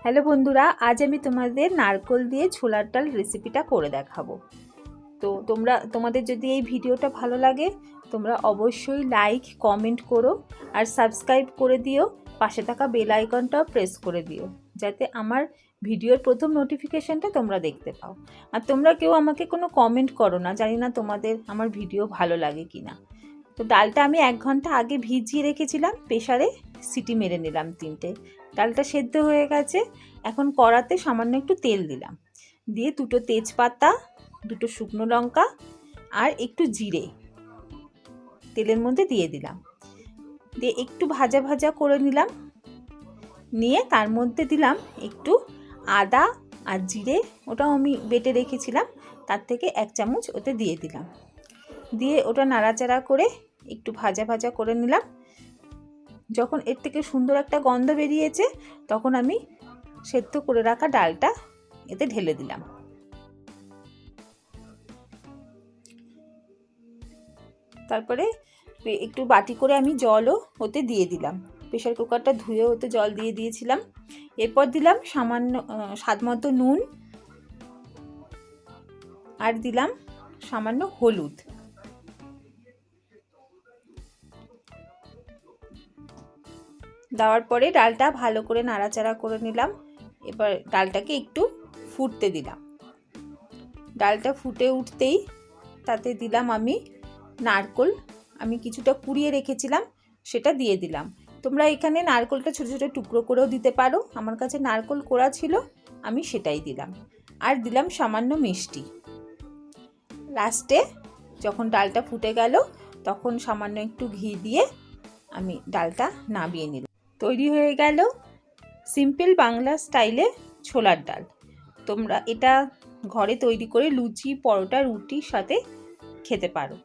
Hello বন্ধুরা, আজ আমি তোমাদের নারকোল দিয়ে ছোলার ডাল রেসিপিটা করে দেখাবো। তো তোমাদের যদি এই ভিডিওটা ভালো লাগে তোমরা অবশ্যই লাইক কমেন্ট করো আর সাবস্ক্রাইব করে দিও, পাশে থাকা বেল আইকনটাও প্রেস করে দিও যাতে আমার ভিডিওর প্রথম নোটিফিকেশানটা তোমরা দেখতে পাও। আর তোমরা কেউ আমাকে কোনো কমেন্ট করো না, জানি না তোমাদের আমার ভিডিও ভালো লাগে কি না। তো ডালটা আমি 1 ঘন্টা আগে ভিজিয়ে রেখেছিলাম, প্রেসারে সিটি মেরে নিলাম 3টে। ডালটা সেদ্ধ হয়ে গেছে। এখন কড়াতে সামান্য একটু তেল দিলাম, দিয়ে 2টো তেজপাতা, 2টো শুকনো লঙ্কা আর একটু জিরে তেলের মধ্যে দিয়ে দিলাম। দিয়ে একটু ভাজা ভাজা করে নিলাম, নিয়ে তার মধ্যে দিলাম একটু আদা আর জিরে, ওটাও আমি বেটে রেখেছিলাম, তার থেকে 1 চামচ ওতে দিয়ে দিলাম। দিয়ে ওটা নাড়াচাড়া করে একটু ভাজা ভাজা করে নিলাম। যখন এর থেকে সুন্দর একটা গন্ধ বেরিয়েছে তখন আমি সেদ্ধ করে রাখা ডালটা এতে ঢেলে দিলাম। তারপরে একটু বাটি করে আমি জলও ওতে দিয়ে দিলাম। প্রেশার কুকারটা ধুয়ে ওতে জল দিয়ে দিয়েছিলাম। এরপর দিলাম সামান্য স্বাদ মতো নুন আর দিলাম সামান্য হলুদ। দেওয়ার পরে ডালটা ভালো করে নাড়াচাড়া করে নিলাম। এবার ডালটাকে একটু ফুটতে দিলাম। ডালটা ফুটে উঠতেই তাতে দিলাম আমি নারকোল, আমি কিছুটা কুড়িয়ে রেখেছিলাম সেটা দিয়ে দিলাম। তোমরা এখানে নারকোলটা ছোটো ছোটো টুকরো করেও দিতে পারো, আমার কাছে নারকোল কোড়া ছিল আমি সেটাই দিলাম। আর দিলাম সামান্য মিষ্টি। লাস্টে যখন ডালটা ফুটে গেল তখন সামান্য একটু ঘি দিয়ে আমি ডালটা নামিয়ে নিলাম। তৈরি হয়ে গেল সিম্পল বাংলা স্টাইলে ছোলার ডাল। তোমরা এটা ঘরে তৈরি করে লুচি, পরোটা, রুটির সাথে খেতে পারো।